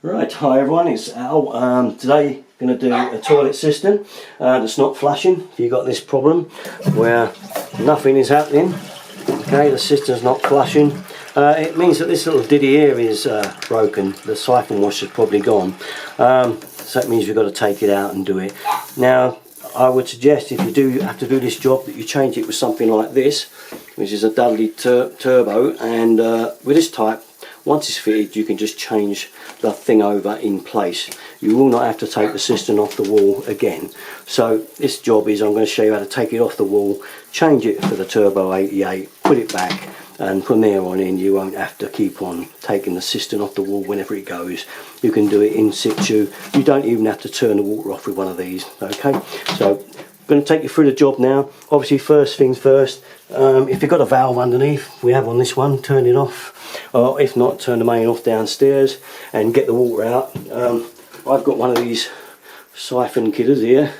Right, hi everyone, it's Al. Today going to do a toilet cistern that's not flushing. If you've got this problem where nothing is happening, okay, the cistern's not flushing, it means that this little diddy here is broken. The siphon washer's probably gone, so that means you've got to take it out and do it. Now I would suggest if you do have to do this job that you change it with something like this, which is a Dudley turbo, and with this type, once it's fitted, you can just change the thing over in place. You will not have to take the cistern off the wall again. So this job is, I'm going to show you how to take it off the wall, change it for the Turbo 88, put it back, and from there on in you won't have to keep on taking the cistern off the wall whenever it goes. You can do it in situ. You don't even have to turn the water off with one of these. Okay, so I'm going to take you through the job now. Obviously, first things first, if you've got a valve underneath, we have on this one, turn it off. Or if not, turn the main off downstairs and get the water out. I've got one of these syphon kidders here.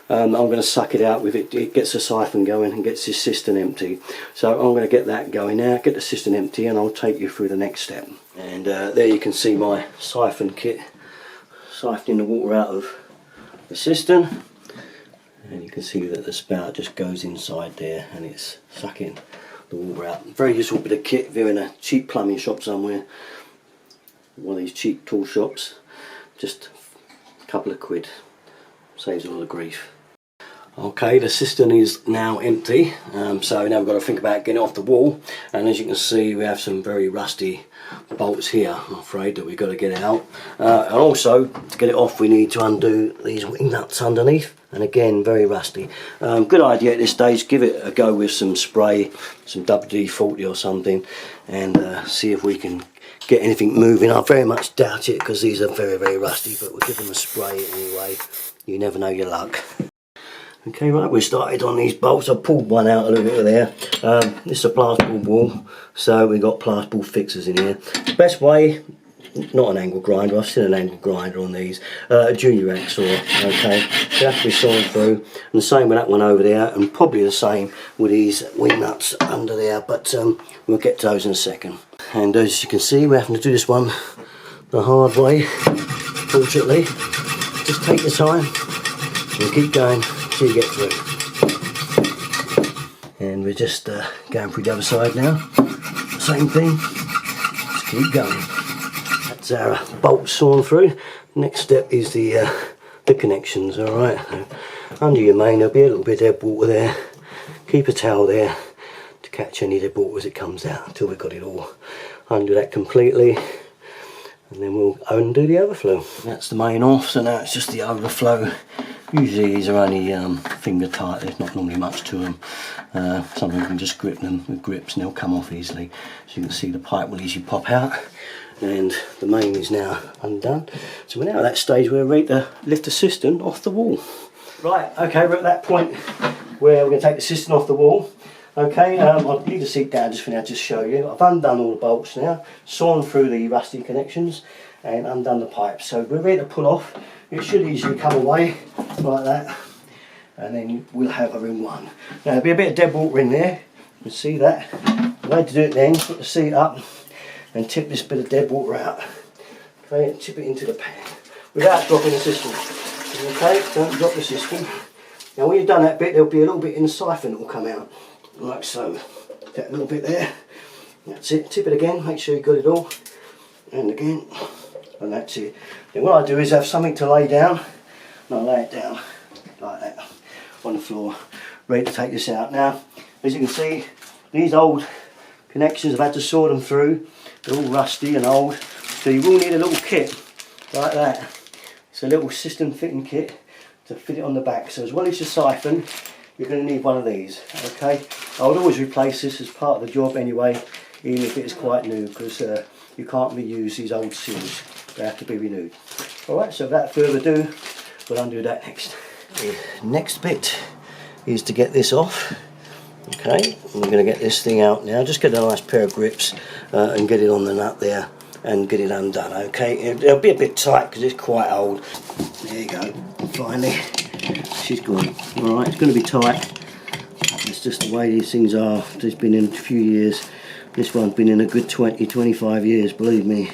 I'm going to suck it out with it. It gets the siphon going and gets this cistern empty. So I'm going to get that going now, get the cistern empty, and I'll take you through the next step. And there you can see my syphon kit, siphoning the water out of the cistern. And you can see that the spout just goes inside there and it's sucking the water out. Very useful bit of kit if you're in a cheap plumbing shop somewhere, one of these cheap tool shops. Just a couple of quid, saves all the grief. Okay, the cistern is now empty, so now we've got to think about getting it off the wall. And as you can see, we have some very rusty bolts here, I'm afraid, that we've got to get out. And also, to get it off, we need to undo these wing nuts underneath. And again, very rusty. Good idea at this stage, give it a go with some spray, some WD-40 or something, and see if we can get anything moving. I very much doubt it because these are very, very rusty, but we'll give them a spray anyway. You never know your luck. Okay, right, we started on these bolts. I pulled one out a little bit of there. This is a plasterboard wall, so we've got plasterboard fixers in here. The best way, not an angle grinder, I've seen an angle grinder on these, a junior hacksaw, okay, they have to be sawn through, and the same with that one over there, and probably the same with these wing nuts under there, but we'll get to those in a second. And as you can see, we're having to do this one the hard way, fortunately. Just take your time and keep going till you get through. And we're just going through the other side now, same thing, just keep going. That's our bolt sawn through. Next step is the connections. All right, so under your main there'll be a little bit of dead water there. Keep a towel there to catch any dead water as it comes out until we've got it all. Undo that completely, and then we'll undo the overflow. That's the main off, so now it's just the overflow. Usually these are only finger tight, there's not normally much to them. Some of you can just grip them with grips and they'll come off easily. So you can see the pipe will easily pop out. And the main is now undone. So we're now at that stage where we're ready to lift the cistern off the wall. Right, okay, we're at that point where we're going to take the cistern off the wall. Okay, I'll leave the seat down just for now to show you. I've undone all the bolts now, sawn through the rusty connections and undone the pipes. So we're ready to pull off. It should easily come away like that, and then we'll have her in one. Now there'll be a bit of dead water in there, you can see that. The way to do it then, put the seat up and tip this bit of dead water out. Okay, and tip it into the pan without dropping the cistern. Okay, don't drop the cistern. Now when you've done that bit, there'll be a little bit in the siphon that will come out, like so. That little bit there. That's it. Tip it again, make sure you've got it all. And again, and that's it. Then what I do is have something to lay down, and I lay it down like that on the floor, ready to take this out. Now, as you can see, these old connections, I've had to saw them through. They're all rusty and old, so you will need a little kit like that. It's a little cistern fitting kit to fit it on the back. So as well as your siphon, you're going to need one of these. Okay, I would always replace this as part of the job anyway, even if it is quite new, because you can't reuse these old seals. They have to be renewed. Alright, so without further ado, we'll undo that next. The next bit is to get this off. Okay, we're going to get this thing out now. Just get a nice pair of grips and get it on the nut there and get it undone. Okay, it'll be a bit tight because it's quite old. There you go, finally, she's gone. Alright, it's going to be tight. It's just the way these things are. It's been in a few years. This one's been in a good 20-25 years, believe me.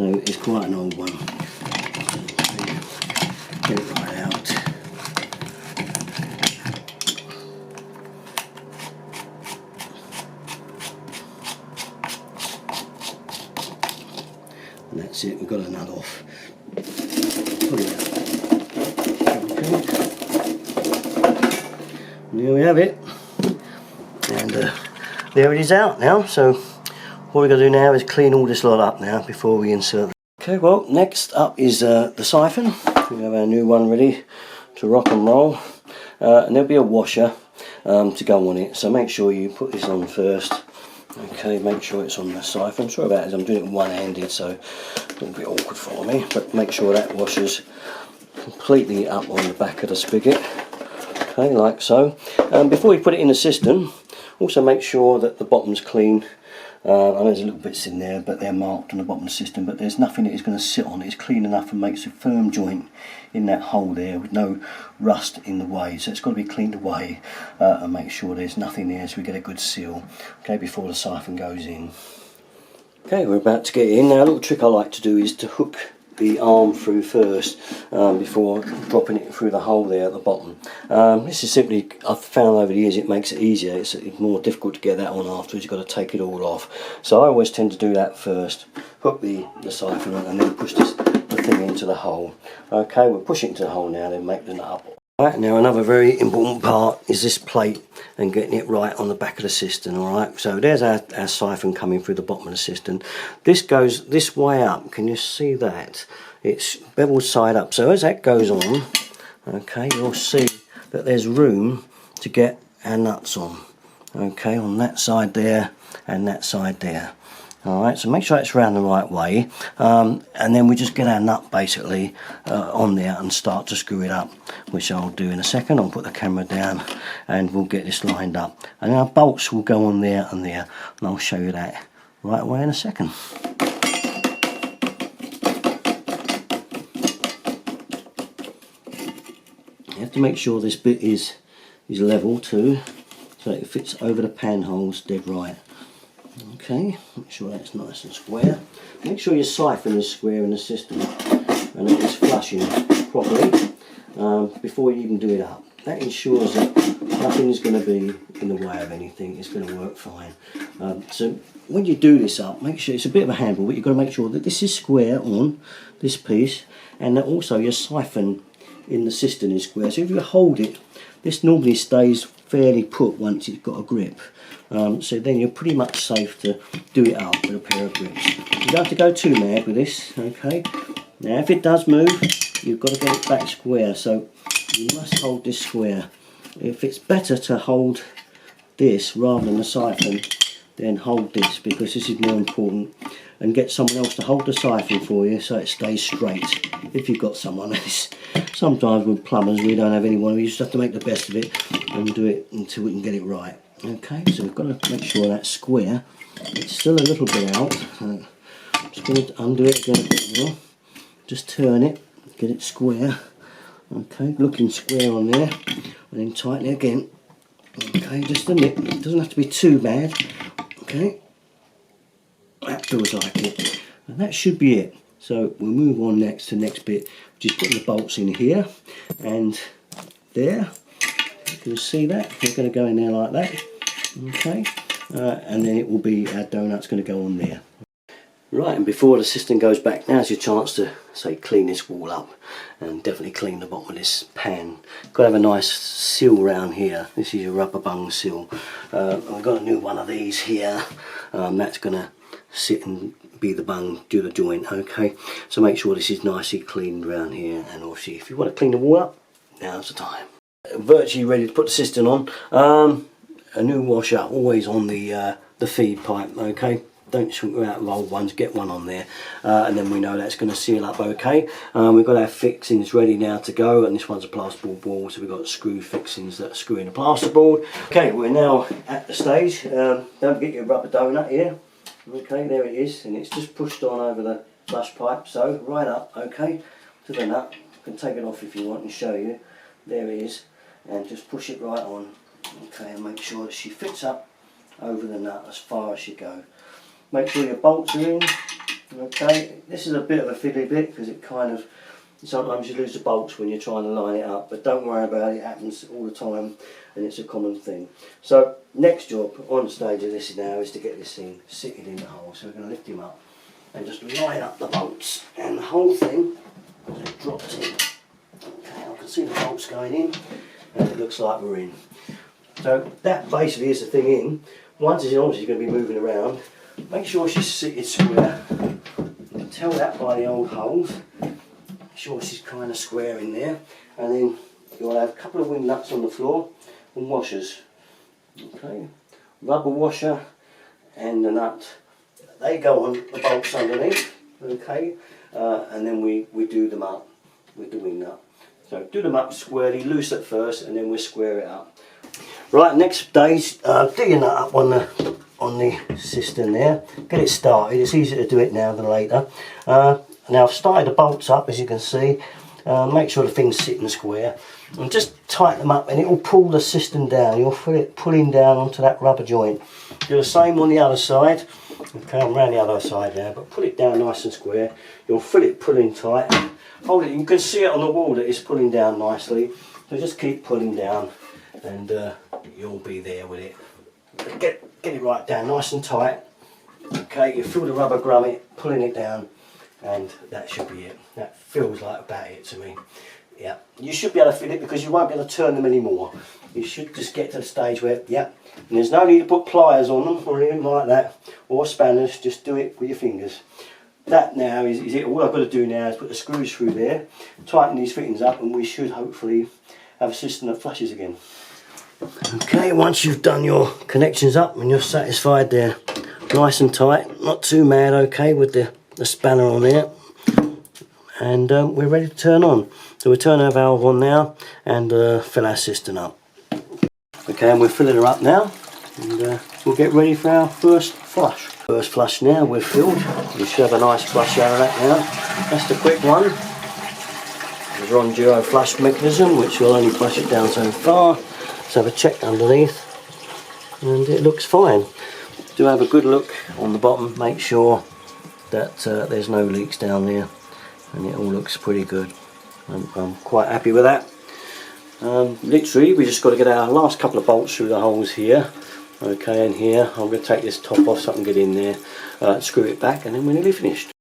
so it's quite an old one. Get it right out. And that's it, we've got a nut off. Pull it out. Okay. And there we have it. And there it is out now. So what we're going to do now is clean all this lot up now before we insert. Okay, well, next up is the siphon. We have our new one ready to rock and roll. And there'll be a washer to go on it. So make sure you put this on first. Okay, make sure it's on the siphon. Sorry about it, I'm doing it one-handed, so it's a little bit awkward for me. But make sure that washer's completely up on the back of the spigot. Okay, like so. Before you put it in the cistern, also make sure that the bottom's clean. I know there's a little bits in there, but they're marked on the bottom of the cistern, but there's nothing that is going to sit on it. It's clean enough and makes a firm joint in that hole there with no rust in the way. So it's got to be cleaned away and make sure there's nothing there so we get a good seal, okay, before the siphon goes in. Okay, we're about to get in. Now a little trick I like to do is to hook the arm through first before dropping it through the hole there at the bottom. This is simply, I've found over the years it makes it easier. It's more difficult to get that on afterwards. You've got to take it all off. So I always tend to do that first. Hook the siphon and then push the thing into the hole. Okay, we'll push it into the hole now, then make the nut up. Right, now another very important part is this plate and getting it right on the back of the cistern. Alright, so there's our siphon coming through the bottom of the cistern. This goes this way up, can you see that? It's beveled side up, so as that goes on, okay, you'll see that there's room to get our nuts on. Okay, on that side there and that side there. Alright, so make sure it's round the right way, and then we just get our nut basically on there and start to screw it up, which I'll do in a second. I'll put the camera down and we'll get this lined up, and our bolts will go on there and there, and I'll show you that right away in a second. You have to make sure this bit is level too, so it fits over the panholes dead right. Okay, make sure that's nice and square. Make sure your siphon is square in the cistern and it is flushing properly before you even do it up. That ensures that nothing is going to be in the way of anything. It's going to work fine. So when you do this up, make sure it's a bit of a handle, but you've got to make sure that this is square on this piece, and that also your siphon in the cistern is square. So if you hold it, this normally stays fairly put once it's got a grip. So then you're pretty much safe to do it up with a pair of grips. You don't have to go too mad with this, okay? Now if it does move, you've got to get it back square, so you must hold this square. If it's better to hold this rather than the siphon, then hold this, because this is more important, and get someone else to hold the siphon for you so it stays straight, if you've got someone else. Sometimes with plumbers we don't have anyone, we just have to make the best of it and do it until we can get it right. Okay, so we've got to make sure that's square. It's still a little bit out. I'm just going to undo it again a bit more. Just turn it, get it square. Okay, looking square on there, and then tighten it again. Okay, just a nip. It doesn't have to be too bad. Okay, that feels like it, and that should be it. So we'll move on next to the next bit, which is putting the bolts in here and there. You can see that they're going to go in there like that. Okay, and then it will be, our donut's going to go on there. Right, and before the cistern goes back, now's your chance to, say, clean this wall up, and definitely clean the bottom of this pan. Got to have a nice seal around here. This is your rubber bung seal. I've got a new one of these here. That's going to sit and be the bung, do the joint. Okay, so make sure this is nicely cleaned around here, and obviously if you want to clean the wall up, now's the time. Virtually ready to put the cistern on. A new washer always on the feed pipe. Okay, don't shrink out of old ones, get one on there, and then we know that's going to seal up okay. We've got our fixings ready now to go, and this one's a plasterboard wall, so we've got screw fixings that screw in the plasterboard. Okay, we're now at the stage. Don't forget your rubber donut here. Okay, there it is, and it's just pushed on over the flush pipe, so right up, okay, to the nut. You can take it off if you want and show you. There it is, and just push it right on. Okay, and make sure that she fits up over the nut as far as she go. Make sure your bolts are in, Okay, this is a bit of a fiddly bit because it kind of, sometimes you lose the bolts when you're trying to line it up, but don't worry about it, it happens all the time and it's a common thing. So next job on the stage of this now is to get this thing sitting in the hole. So we're going to lift him up and just line up the bolts, and the whole thing is dropped in. Okay, I can see the bolts going in and it looks like we're in. So that basically is the thing in. Once it's in, obviously you're going to be moving around. Make sure she's seated square. You can tell that by the old holes. Make sure she's kind of square in there. And then you'll have a couple of wing nuts on the floor and washers. Okay, rubber washer and the nut. They go on the bolts underneath. Okay, and then we do them up with the wing nut. So do them up squarely, loose at first, and then we'll square it up. Right, next stage, do your nut up on the cistern there. Get it started. It's easier to do it now than later. Now I've started the bolts up, as you can see. Make sure the thing's sitting square, and just tighten them up, and it will pull the cistern down. You'll feel it pulling down onto that rubber joint. Do the same on the other side. Okay, I'm around the other side now, but pull it down nice and square. You'll feel it pulling tight. Hold it. You can see it on the wall that it's pulling down nicely. So just keep pulling down, and you'll be there with it. Get it right down, nice and tight. Okay, you feel the rubber grommet pulling it down, and that should be it. That feels like about it to me. Yeah, you should be able to fit it because you won't be able to turn them anymore. You should just get to the stage where, yeah, and there's no need to put pliers on them or anything like that, or spanners. Just do it with your fingers. That now is it. All I've got to do now is put the screws through there, tighten these fittings up, and we should hopefully have a system that flushes again. Okay, once you've done your connections up and you're satisfied they're nice and tight, not too mad, okay, with the spanner on there, and we're ready to turn on. So we'll turn our valve on now and fill our cistern up. Okay, and we're filling her up now, and we'll get ready for our first flush. First flush now, we're filled. We should have a nice flush out of that now. That's the quick one. The Ron Duo flush mechanism, which will only flush it down so far. Let's have a check underneath, and it looks fine. Do have a good look on the bottom, make sure that there's no leaks down there, and it all looks pretty good. I'm quite happy with that. Literally, we just got to get our last couple of bolts through the holes here. Okay, and here I'm going to take this top off so I can get in there, screw it back, and then we're nearly finished.